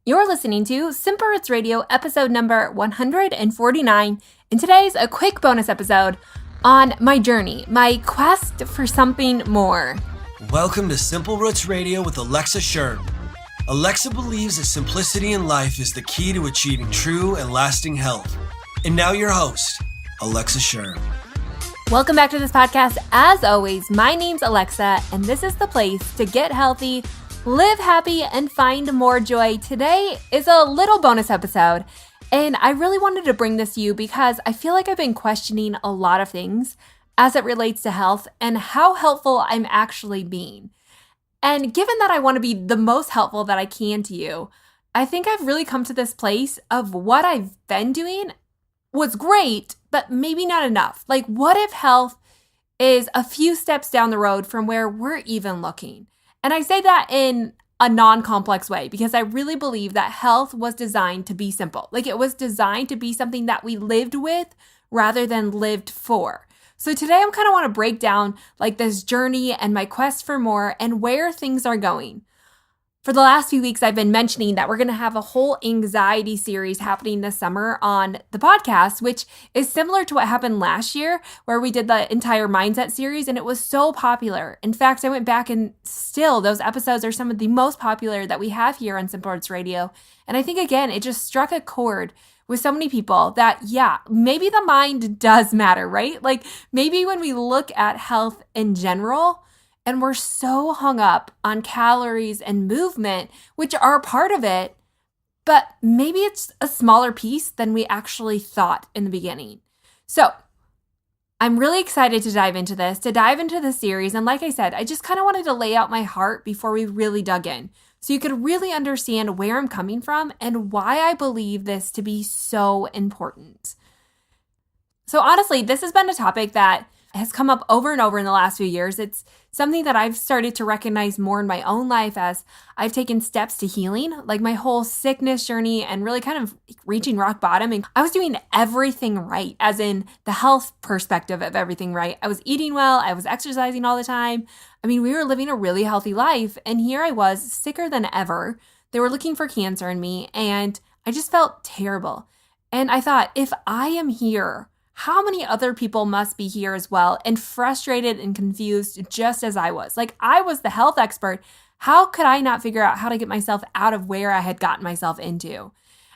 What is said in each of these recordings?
You're listening to Simple Roots Radio episode number 149, and today's a quick bonus episode on my journey, my quest for something more. Welcome to Simple Roots Radio with Alexa Sherm. Alexa believes that simplicity in life is the key to achieving true and lasting health. And now your host, Alexa Sherm. Welcome back to this podcast. As always, my name's Alexa, and this is the place to get healthy, live happy, and find more joy. Today is a little bonus episode, and I really wanted to bring this to you because I feel like I've been questioning a lot of things as it relates to health and how helpful I'm actually being. And given that I want to be the most helpful that I can to you, I think I've really come to this place of what I've been doing was great, but maybe not enough. Like, what if health is a few steps down the road from where we're even looking? And I say that in a non-complex way because I really believe that health was designed to be simple. Like, it was designed to be something that we lived with rather than lived for. So today I kind of want to break down like this journey and my quest for more and where things are going. For the last few weeks, I've been mentioning that we're going to have a whole anxiety series happening this summer on the podcast, which is similar to what happened last year, where we did the entire mindset series, and it was so popular. In fact, I went back and still those episodes are some of the most popular that we have here on Simple Roots Radio. And I think, again, it just struck a chord with so many people that, yeah, maybe the mind does matter, right? Like maybe when we look at health in general, and we're so hung up on calories and movement, which are part of it, but maybe it's a smaller piece than we actually thought in the beginning. So I'm really excited to dive into the series. And like I said, I just kind of wanted to lay out my heart before we really dug in, so you could really understand where I'm coming from and why I believe this to be so important. So honestly, this has been a topic that has come up over and over in the last few years. It's something that I've started to recognize more in my own life as I've taken steps to healing, like my whole sickness journey and really kind of reaching rock bottom. And I was doing everything right, as in the health perspective of everything right. I was eating well. I was exercising all the time. I mean, we were living a really healthy life. And here I was, sicker than ever. They were looking for cancer in me, and I just felt terrible. And I thought, if I am here, how many other people must be here as well and frustrated and confused just as I was? Like, I was the health expert. How could I not figure out how to get myself out of where I had gotten myself into?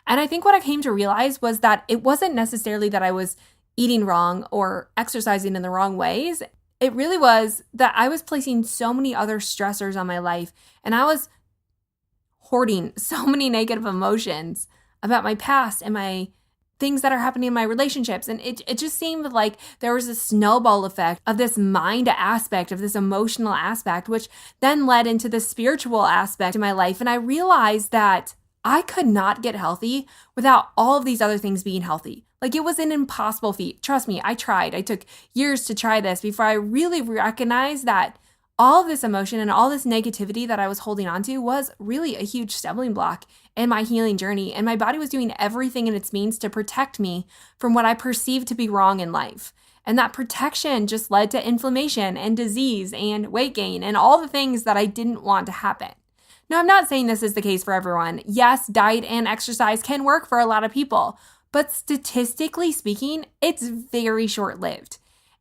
And I think what I came to realize was that it wasn't necessarily that I was eating wrong or exercising in the wrong ways. It really was that I was placing so many other stressors on my life, and I was hoarding so many negative emotions about my past and my things that are happening in my relationships. And it just seemed like there was a snowball effect of this mind aspect, of this emotional aspect, which then led into the spiritual aspect of my life. And I realized that I could not get healthy without all of these other things being healthy. Like, it was an impossible feat. Trust me, I tried. I took years to try this before I really recognized that all of this emotion and all this negativity that I was holding on to was really a huge stumbling block in my healing journey. And my body was doing everything in its means to protect me from what I perceived to be wrong in life. And that protection just led to inflammation and disease and weight gain and all the things that I didn't want to happen. Now, I'm not saying this is the case for everyone. Yes, diet and exercise can work for a lot of people, but statistically speaking, it's very short-lived.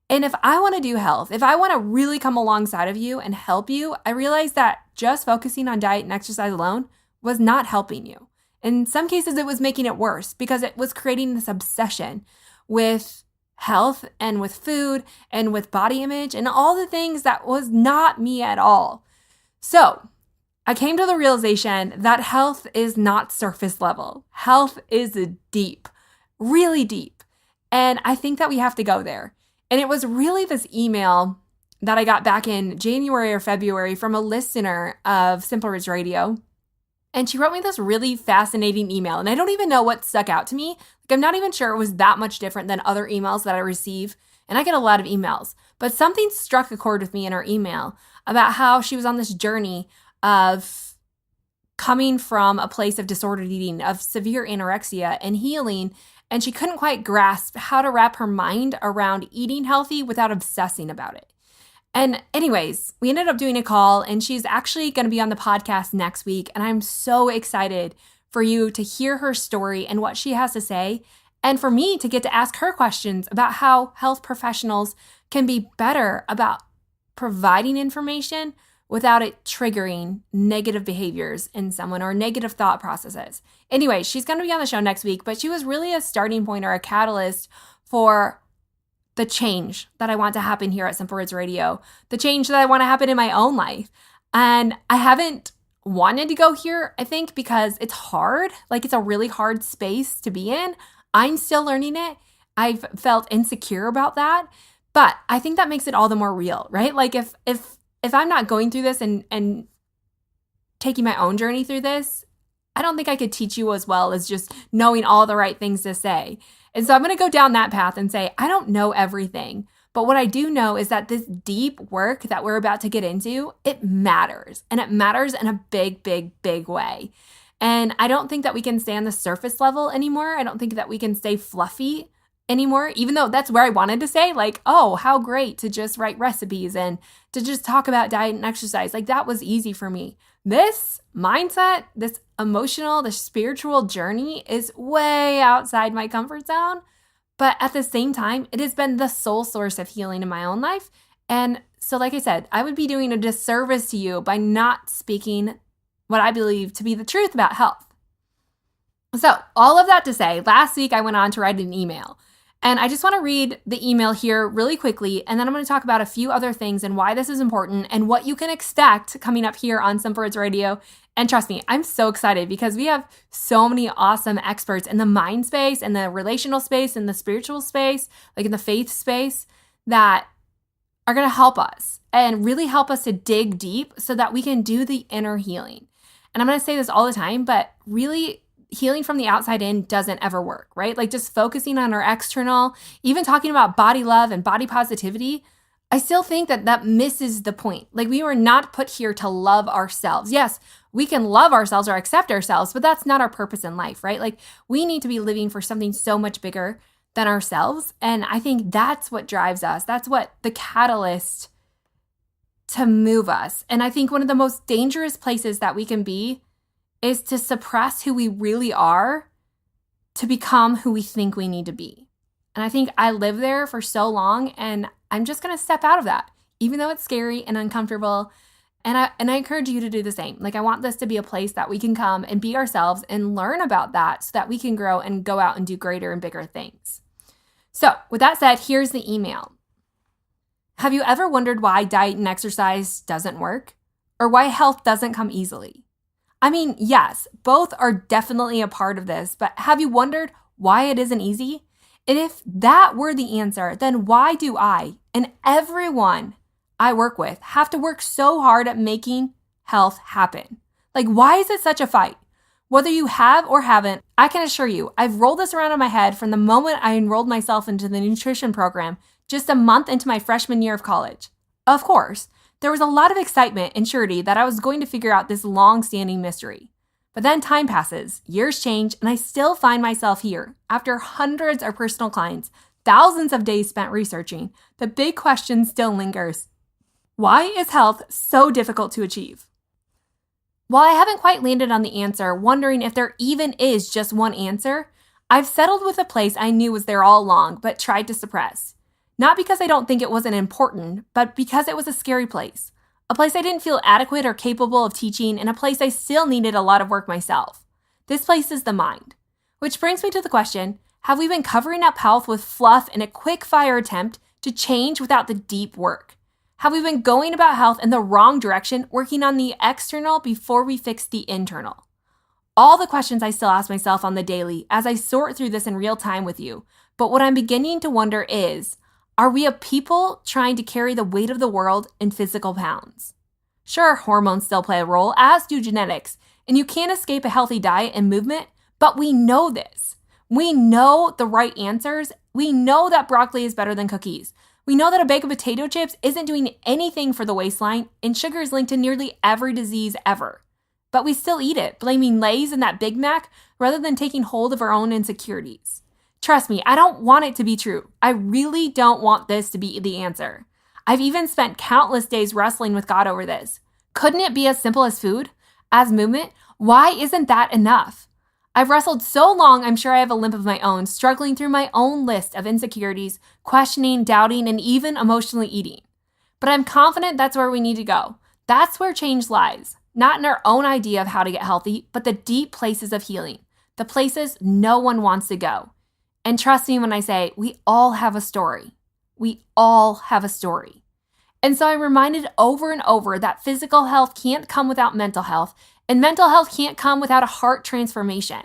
And if I want to do health, if I want to really come alongside of you and help you, I realized that just focusing on diet and exercise alone was not helping you. In some cases, it was making it worse because it was creating this obsession with health and with food and with body image and all the things that was not me at all. So I came to the realization that health is not surface level. Health is deep, really deep. And I think that we have to go there. And it was really this email that I got back in January or February from a listener of Simple Roots Radio. And she wrote me this really fascinating email. And I don't even know what stuck out to me. Like, I'm not even sure it was that much different than other emails that I receive. And I get a lot of emails. But something struck a chord with me in her email about how she was on this journey of coming from a place of disordered eating, of severe anorexia and healing. And she couldn't quite grasp how to wrap her mind around eating healthy without obsessing about it. And anyways, we ended up doing a call, and she's actually going to be on the podcast next week. And I'm so excited for you to hear her story and what she has to say, and for me to get to ask her questions about how health professionals can be better about providing information without it triggering negative behaviors in someone or negative thought processes. Anyway, she's going to be on the show next week, but she was really a starting point or a catalyst for the change that I want to happen here at Simple Roots Radio, the change that I want to happen in my own life. And I haven't wanted to go here, I think, because it's hard. Like, it's a really hard space to be in. I'm still learning it. I've felt insecure about that, but I think that makes it all the more real, right? Like, if I'm not going through this and taking my own journey through this, I don't think I could teach you as well as just knowing all the right things to say. And so I'm going to go down that path and say, I don't know everything, but what I do know is that this deep work that we're about to get into, it matters. And it matters in a big, big, big way. And I don't think that we can stay on the surface level anymore. I don't think that we can stay fluffy anymore, even though that's where I wanted to say, like, oh, how great to just write recipes and to just talk about diet and exercise. Like, that was easy for me. This mindset, this emotional, the spiritual journey is way outside my comfort zone. But at the same time, it has been the sole source of healing in my own life. And so, like I said, I would be doing a disservice to you by not speaking what I believe to be the truth about health. So, all of that to say, last week I went on to write an email. And I just want to read the email here really quickly, and then I'm going to talk about a few other things and why this is important and what you can expect coming up here on Simple Roots Radio. And trust me, I'm so excited because we have so many awesome experts in the mind space and the relational space and the spiritual space, like in the faith space, that are going to help us and really help us to dig deep so that we can do the inner healing. And I'm going to say this all the time, but really, healing from the outside in doesn't ever work, right? Like, just focusing on our external, even talking about body love and body positivity, I still think that misses the point. Like, we were not put here to love ourselves. Yes, we can love ourselves or accept ourselves, but that's not our purpose in life, right? Like, we need to be living for something so much bigger than ourselves. And I think that's what drives us. That's what the catalyst to move us. And I think one of the most dangerous places that we can be is to suppress who we really are to become who we think we need to be. And I think I lived there for so long, and I'm just going to step out of that, even though it's scary and uncomfortable. And I encourage you to do the same. Like, I want this to be a place that we can come and be ourselves and learn about that so that we can grow and go out and do greater and bigger things. So with that said, here's the email. Have you ever wondered why diet and exercise doesn't work? Or why health doesn't come easily? I mean, yes, both are definitely a part of this, but have you wondered why it isn't easy? And if that were the answer, then why do I and everyone I work with have to work so hard at making health happen? Like, why is it such a fight? Whether you have or haven't, I can assure you, I've rolled this around in my head from the moment I enrolled myself into the nutrition program just a month into my freshman year of college. Of course, there was a lot of excitement and surety that I was going to figure out this long-standing mystery. But then time passes, years change, and I still find myself here. After hundreds of personal clients, thousands of days spent researching, the big question still lingers. Why is health so difficult to achieve? While I haven't quite landed on the answer, wondering if there even is just one answer, I've settled with a place I knew was there all along, but tried to suppress. Not because I don't think it wasn't important, but because it was a scary place. A place I didn't feel adequate or capable of teaching, and a place I still needed a lot of work myself. This place is the mind. Which brings me to the question, have we been covering up health with fluff in a quick-fire attempt to change without the deep work? Have we been going about health in the wrong direction, working on the external before we fix the internal? All the questions I still ask myself on the daily as I sort through this in real time with you. But what I'm beginning to wonder is, are we a people trying to carry the weight of the world in physical pounds? Sure, hormones still play a role, as do genetics, and you can't escape a healthy diet and movement, but we know this. We know the right answers. We know that broccoli is better than cookies. We know that a bag of potato chips isn't doing anything for the waistline, and sugar is linked to nearly every disease ever. But we still eat it, blaming Lay's and that Big Mac rather than taking hold of our own insecurities. Trust me, I don't want it to be true. I really don't want this to be the answer. I've even spent countless days wrestling with God over this. Couldn't it be as simple as food? As movement? Why isn't that enough? I've wrestled so long, I'm sure I have a limp of my own, struggling through my own list of insecurities, questioning, doubting, and even emotionally eating. But I'm confident that's where we need to go. That's where change lies, not in our own idea of how to get healthy, but the deep places of healing, the places no one wants to go. And trust me when I say, we all have a story. We all have a story. And so I'm reminded over and over that physical health can't come without mental health, and mental health can't come without a heart transformation.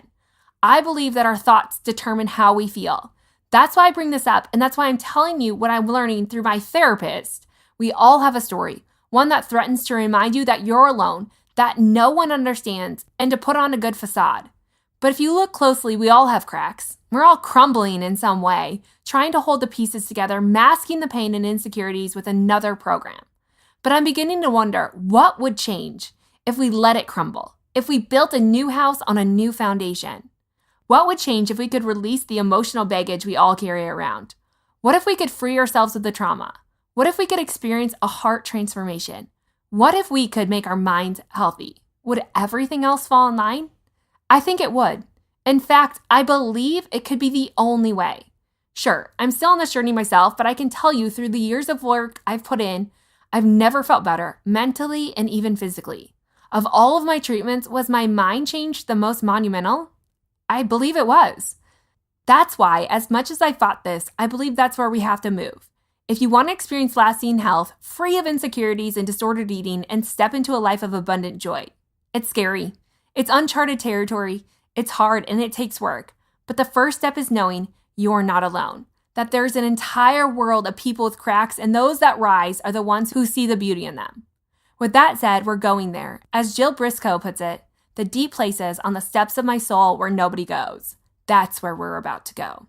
I believe that our thoughts determine how we feel. That's why I bring this up, and that's why I'm telling you what I'm learning through my therapist. We all have a story, one that threatens to remind you that you're alone, that no one understands, and to put on a good facade. But if you look closely, we all have cracks. We're all crumbling in some way, trying to hold the pieces together, masking the pain and insecurities with another program. But I'm beginning to wonder, what would change if we let it crumble? If we built a new house on a new foundation? What would change if we could release the emotional baggage we all carry around? What if we could free ourselves of the trauma? What if we could experience a heart transformation? What if we could make our minds healthy? Would everything else fall in line? I think it would. In fact, I believe it could be the only way. Sure, I'm still on this journey myself, but I can tell you through the years of work I've put in, I've never felt better, mentally and even physically. Of all of my treatments, was my mind change the most monumental? I believe it was. That's why, as much as I fought this, I believe that's where we have to move. If you want to experience lasting health, free of insecurities and disordered eating, and step into a life of abundant joy, it's scary. It's uncharted territory. It's hard and it takes work. But the first step is knowing you're not alone, that there's an entire world of people with cracks, and those that rise are the ones who see the beauty in them. With that said, we're going there. As Jill Briscoe puts it, the deep places on the steps of my soul where nobody goes. That's where we're about to go.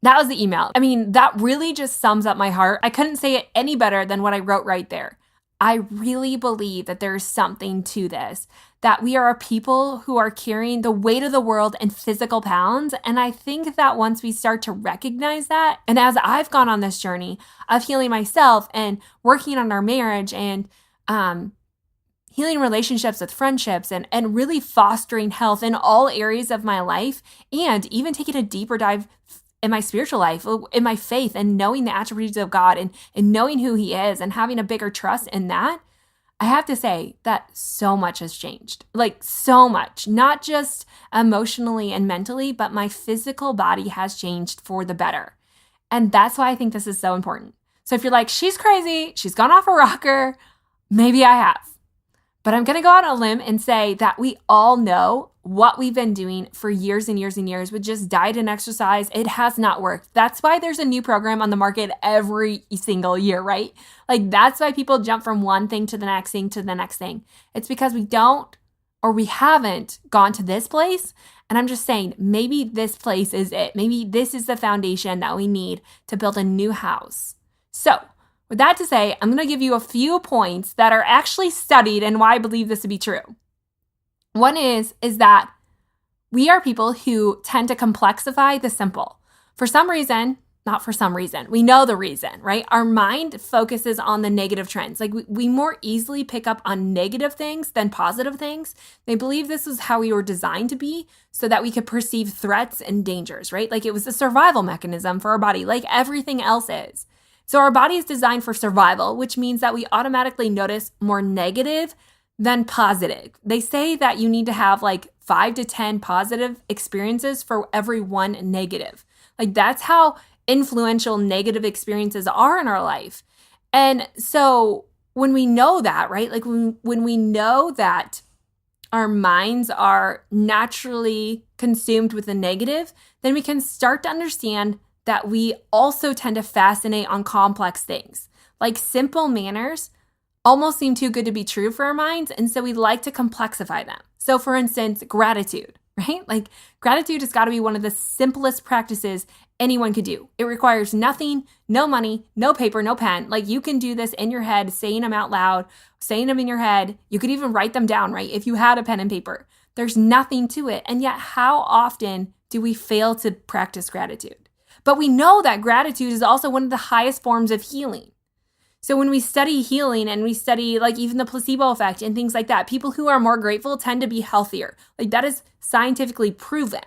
That was the email. I mean, that really just sums up my heart. I couldn't say it any better than what I wrote right there. I really believe that there's something to this, that we are a people who are carrying the weight of the world in physical pounds. And I think that once we start to recognize that, and as I've gone on this journey of healing myself and working on our marriage and healing relationships with friendships and really fostering health in all areas of my life, and even taking a deeper dive in my spiritual life, in my faith, and knowing the attributes of God and knowing who He is and having a bigger trust in that, I have to say that so much has changed. Like so much, not just emotionally and mentally, but my physical body has changed for the better. And that's why I think this is so important. So if you're like, she's crazy, she's gone off a rocker, maybe I have. But I'm going to go out on a limb and say that we all know what we've been doing for years and years and years with just diet and exercise. It has not worked. That's why there's a new program on the market every single year, right? Like that's why people jump from one thing to the next thing to the next thing. It's because we haven't gone to this place. And I'm just saying, maybe this place is it. Maybe this is the foundation that we need to build a new house. So with that to say, I'm going to give you a few points that are actually studied and why I believe this to be true. One is that we are people who tend to complexify the simple. For some reason, not for some reason, we know the reason, right? Our mind focuses on the negative trends. Like we more easily pick up on negative things than positive things. They believe this is how we were designed to be so that we could perceive threats and dangers, right? Like it was a survival mechanism for our body, like everything else is. So our body is designed for survival, which means that we automatically notice more negative than positive. They say that you need to have like 5 to 10 positive experiences for every one negative. Like that's how influential negative experiences are in our life. And so when we know that, right? Like when we know that our minds are naturally consumed with the negative, then we can start to understand that we also tend to fascinate on complex things. Like simple manners almost seem too good to be true for our minds, and so we like to complexify them. So for instance, gratitude, right? Like gratitude has got to be one of the simplest practices anyone could do. It requires nothing, no money, no paper, no pen. Like you can do this in your head, saying them out loud, saying them in your head. You could even write them down, right? If you had a pen and paper. There's nothing to it. And yet how often do we fail to practice gratitude? But we know that gratitude is also one of the highest forms of healing. So when we study healing and we study like even the placebo effect and things like that, people who are more grateful tend to be healthier. Like that is scientifically proven.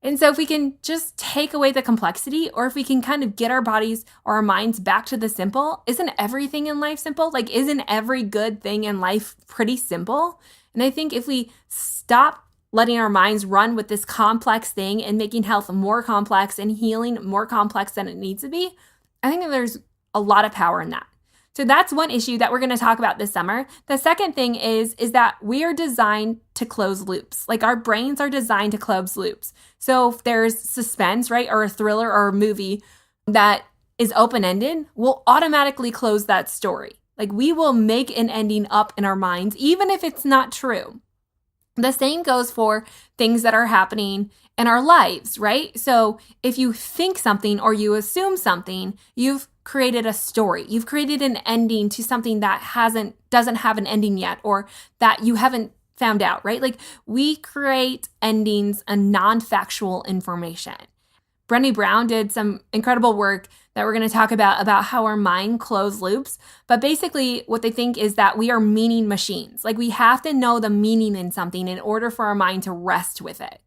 And so if we can just take away the complexity, or if we can kind of get our bodies or our minds back to the simple, isn't everything in life simple? Like isn't every good thing in life pretty simple? And I think if we stop letting our minds run with this complex thing and making health more complex and healing more complex than it needs to be, I think that there's a lot of power in that. So that's one issue that we're going to talk about this summer. The second thing is that we are designed to close loops. Like our brains are designed to close loops. So if there's suspense, right, or a thriller or a movie that is open-ended, we'll automatically close that story. Like we will make an ending up in our minds, even if it's not true. The same goes for things that are happening in our lives, right? So if you think something or you assume something, you've created a story. You've created an ending to something that doesn't have an ending yet, or that you haven't found out, right? Like we create endings and non-factual information. Brené Brown did some incredible work that we're going to talk about how our mind closes loops. But basically what they think is that we are meaning machines. Like we have to know the meaning in something in order for our mind to rest with it.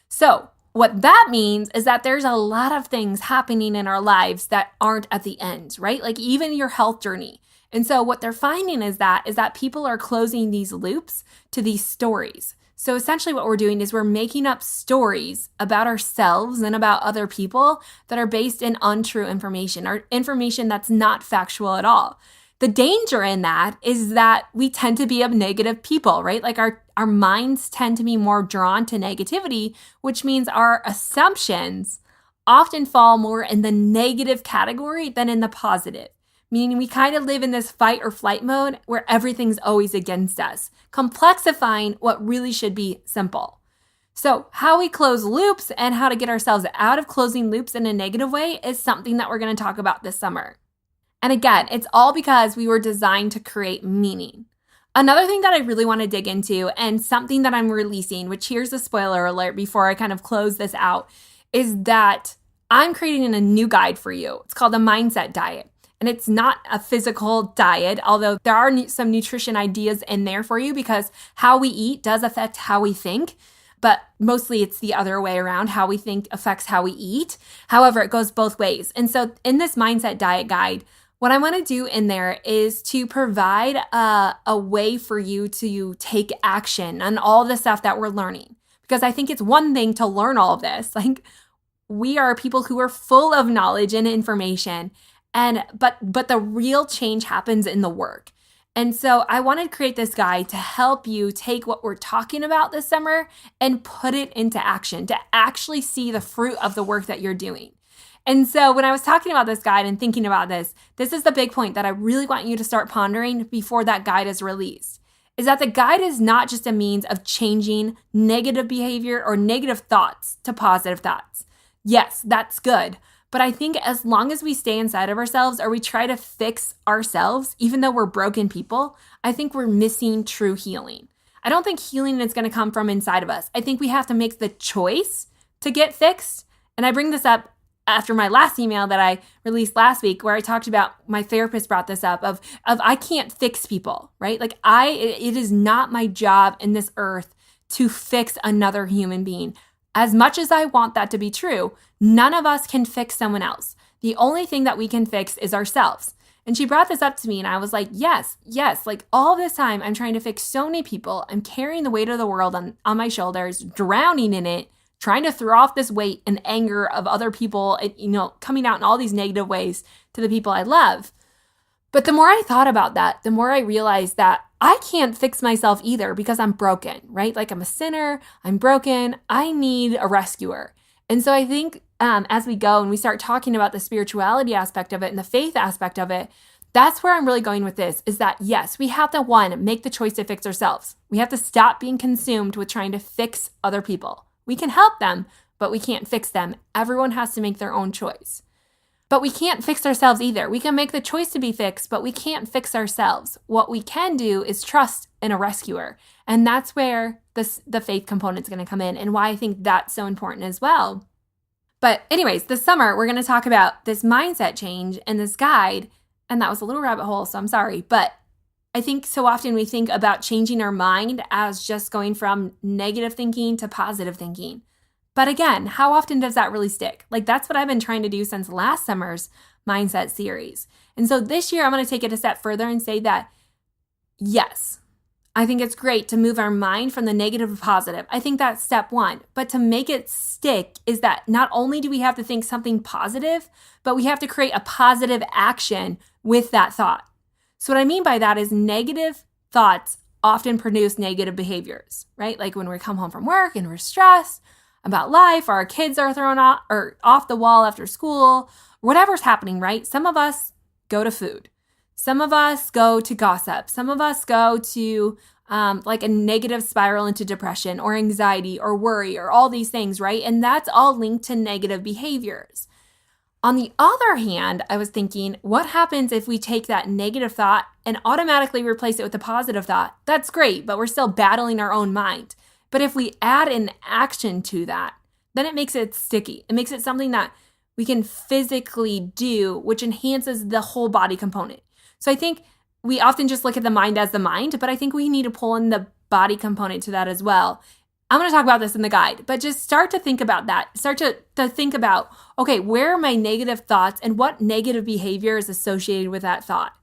So what that means is that there's a lot of things happening in our lives that aren't at the end, right? Like even your health journey. And so what they're finding is that people are closing these loops to these stories. So essentially what we're doing is we're making up stories about ourselves and about other people that are based in untrue information, or information that's not factual at all. The danger in that is that we tend to be a negative people, right? Like our minds tend to be more drawn to negativity, which means our assumptions often fall more in the negative category than in the positive. Meaning we kind of live in this fight or flight mode where everything's always against us, complexifying what really should be simple. So how we close loops and how to get ourselves out of closing loops in a negative way is something that we're going to talk about this summer. And again, it's all because we were designed to create meaning. Another thing that I really want to dig into, and something that I'm releasing, which here's the spoiler alert before I kind of close this out, is that I'm creating a new guide for you. It's called the Mindset Diet. And it's not a physical diet, although there are some nutrition ideas in there for you, because how we eat does affect how we think. But mostly it's the other way around. How we think affects how we eat. However, it goes both ways. And so in this Mindset Diet guide, what I want to do in there is to provide a way for you to take action on all the stuff that we're learning. Because I think it's one thing to learn all of this. Like we are people who are full of knowledge and information. But the real change happens in the work. And so I wanted to create this guide to help you take what we're talking about this summer and put it into action, to actually see the fruit of the work that you're doing. And so when I was talking about this guide and thinking about this is the big point that I really want you to start pondering before that guide is released, is that the guide is not just a means of changing negative behavior or negative thoughts to positive thoughts. Yes, that's good. But I think as long as we stay inside of ourselves or we try to fix ourselves, even though we're broken people, I think we're missing true healing. I don't think healing is going to come from inside of us. I think we have to make the choice to get fixed. And I bring this up after my last email that I released last week, where I talked about, my therapist brought this up of I can't fix people, right? Like it is not my job in this earth to fix another human being. As much as I want that to be true, none of us can fix someone else. The only thing that we can fix is ourselves. And she brought this up to me and I was like, yes, like all this time I'm trying to fix so many people. I'm carrying the weight of the world on my shoulders, drowning in it, trying to throw off this weight and anger of other people, coming out in all these negative ways to the people I love. But the more I thought about that, the more I realized that I can't fix myself either because I'm broken, right? Like I'm a sinner, I'm broken, I need a rescuer. And so I think as we go and we start talking about the spirituality aspect of it and the faith aspect of it, that's where I'm really going with this, is that yes, we have to, one, make the choice to fix ourselves. We have to stop being consumed with trying to fix other people. We can help them, but we can't fix them. Everyone has to make their own choice. But we can't fix ourselves either. We can make the choice to be fixed, but we can't fix ourselves. What we can do is trust in a rescuer. And that's where the faith component is going to come in, and why I think that's so important as well. But anyways, this summer, we're going to talk about this mindset change and this guide. And that was a little rabbit hole, so I'm sorry. But I think so often we think about changing our mind as just going from negative thinking to positive thinking. But again, how often does that really stick? Like that's what I've been trying to do since last summer's mindset series. And so this year I'm going to take it a step further and say that, yes, I think it's great to move our mind from the negative to positive. I think that's step one. But to make it stick is that not only do we have to think something positive, but we have to create a positive action with that thought. So what I mean by that is negative thoughts often produce negative behaviors, right? Like when we come home from work and we're stressed about life, or our kids are thrown off the wall after school, whatever's happening, right? Some of us go to food. Some of us go to gossip. Some of us go to like a negative spiral into depression or anxiety or worry or all these things, right? And that's all linked to negative behaviors. On the other hand, I was thinking, what happens if we take that negative thought and automatically replace it with a positive thought? That's great, but we're still battling our own mind. But if we add an action to that, then it makes it sticky. It makes it something that we can physically do, which enhances the whole body component. So I think we often just look at the mind as the mind, but I think we need to pull in the body component to that as well. I'm going to talk about this in the guide, but just start to think about that. Start to think about, okay, where are my negative thoughts and what negative behavior is associated with that thought?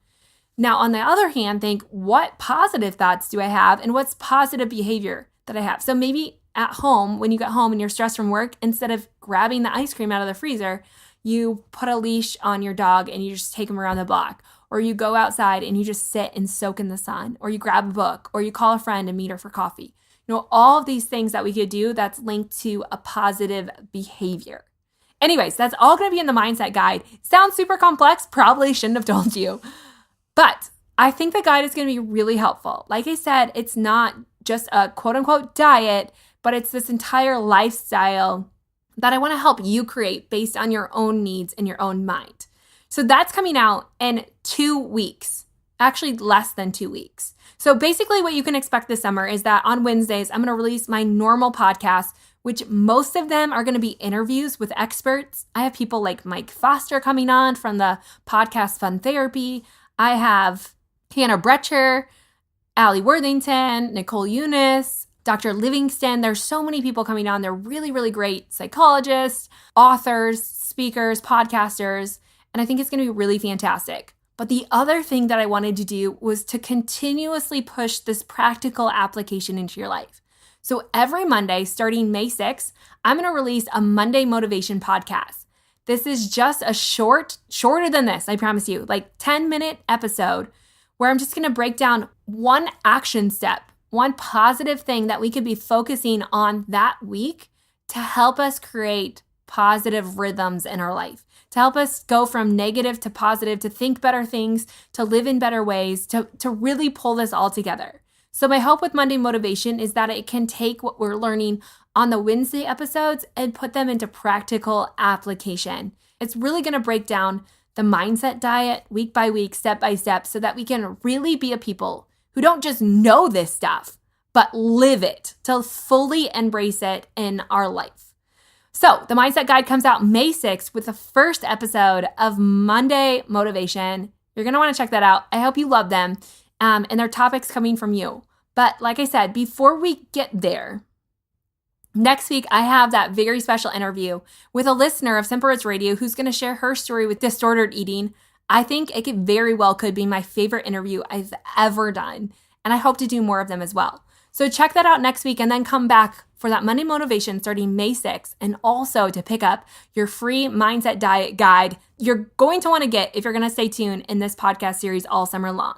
Now, on the other hand, think, what positive thoughts do I have and what's positive behavior that I have? So maybe at home, when you get home and you're stressed from work, instead of grabbing the ice cream out of the freezer, you put a leash on your dog and you just take him around the block. Or you go outside and you just sit and soak in the sun. Or you grab a book. Or you call a friend and meet her for coffee. You know, all of these things that we could do that's linked to a positive behavior. Anyways, that's all going to be in the mindset guide. Sounds super complex. Probably shouldn't have told you. But I think the guide is going to be really helpful. Like I said, it's not just a quote unquote diet, but it's this entire lifestyle that I want to help you create based on your own needs and your own mind. So that's coming out in 2 weeks, actually less than 2 weeks. So basically what you can expect this summer is that on Wednesdays, I'm going to release my normal podcast, which most of them are going to be interviews with experts. I have people like Mike Foster coming on from the podcast Fun Therapy. I have Hannah Brecher, Allie Worthington, Nicole Eunice, Dr. Livingston. There's so many people coming on. They're really, really great psychologists, authors, speakers, podcasters. And I think it's going to be really fantastic. But the other thing that I wanted to do was to continuously push this practical application into your life. So every Monday, starting May 6th, I'm going to release a Monday motivation podcast. This is just a shorter than this, I promise you, like 10-minute episode where I'm just going to break down one action step, one positive thing that we could be focusing on that week to help us create positive rhythms in our life, to help us go from negative to positive, to think better things, to live in better ways, to really pull this all together. So my hope with Monday Motivation is that it can take what we're learning on the Wednesday episodes and put them into practical application. It's really going to break down the mindset diet week by week, step by step, so that we can really be a people who don't just know this stuff, but live it, to fully embrace it in our life. So the Mindset Guide comes out May 6th with the first episode of Monday Motivation. You're going to want to check that out. I hope you love them. And their topics coming from you. But like I said, before we get there, next week I have that very special interview with a listener of Simple Roots Radio who's going to share her story with disordered eating. I think it could be my favorite interview I've ever done. And I hope to do more of them as well. So check that out next week and then come back for that Monday Motivation starting May 6th, and also to pick up your free mindset diet guide you're going to want to get if you're going to stay tuned in this podcast series all summer long.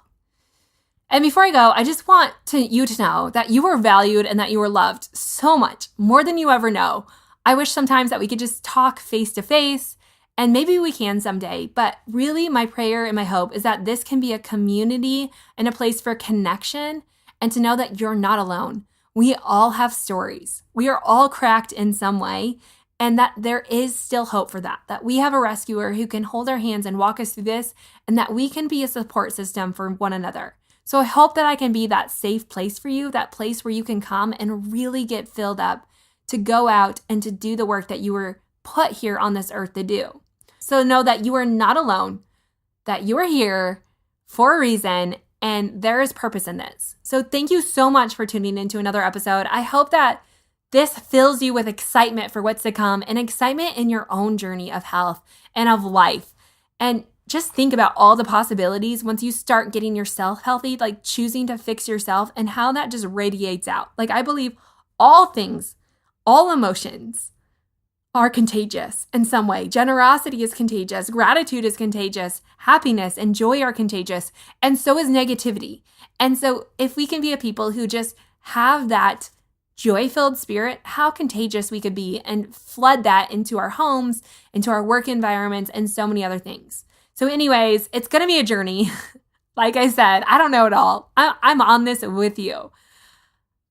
And before I go, I just want you to know that you are valued and that you are loved so much, more than you ever know. I wish sometimes that we could just talk face to face, and maybe we can someday, but really my prayer and my hope is that this can be a community and a place for connection, and to know that you're not alone. We all have stories. We are all cracked in some way, and that there is still hope for that we have a rescuer who can hold our hands and walk us through this, and that we can be a support system for one another. So I hope that I can be that safe place for you, that place where you can come and really get filled up to go out and to do the work that you were put here on this earth to do. So know that you are not alone. that you are here for a reason and there is purpose in this. So thank you so much for tuning into another episode. I hope that this fills you with excitement for what's to come and excitement in your own journey of health and of life. And just think about all the possibilities once you start getting yourself healthy, like choosing to fix yourself, and how that just radiates out. Like, I believe all things, all emotions are contagious in some way. Generosity is contagious. Gratitude is contagious. Happiness and joy are contagious. And so is negativity. And so if we can be a people who just have that joy-filled spirit, how contagious we could be and flood that into our homes, into our work environments, and so many other things. So anyways, it's going to be a journey. Like I said, I don't know it all. I'm on this with you.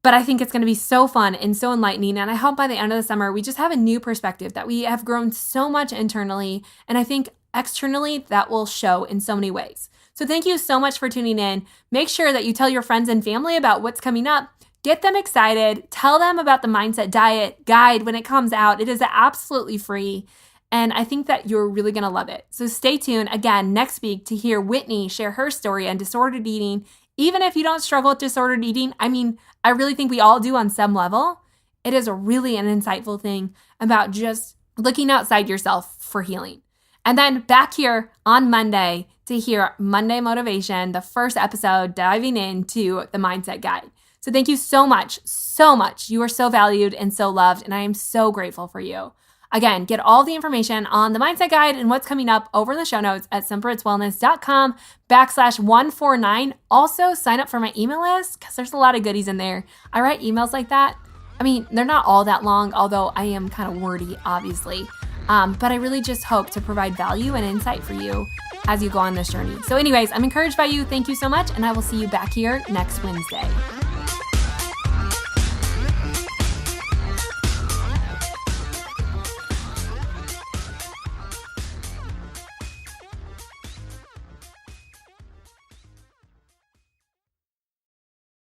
But I think it's going to be so fun and so enlightening. And I hope by the end of the summer, we just have a new perspective, that we have grown so much internally. And I think externally that will show in so many ways. So thank you so much for tuning in. Make sure that you tell your friends and family about what's coming up. Get them excited. Tell them about the Mindset Diet guide when it comes out. It is absolutely free. And I think that you're really going to love it. So stay tuned again next week to hear Whitney share her story on disordered eating. Even if you don't struggle with disordered eating, I really think we all do on some level. It is really an insightful thing about just looking outside yourself for healing. And then back here on Monday to hear Monday Motivation, the first episode diving into the Mindset Guide. So thank you so much, so much. You are so valued and so loved, and I am so grateful for you. Again, get all the information on the Mindset Guide and what's coming up over in the show notes at simperitswellness.com/149. Also, sign up for my email list because there's a lot of goodies in there. I write emails like that. They're not all that long, although I am kind of wordy, obviously. But I really just hope to provide value and insight for you as you go on this journey. So anyways, I'm encouraged by you. Thank you so much, and I will see you back here next Wednesday.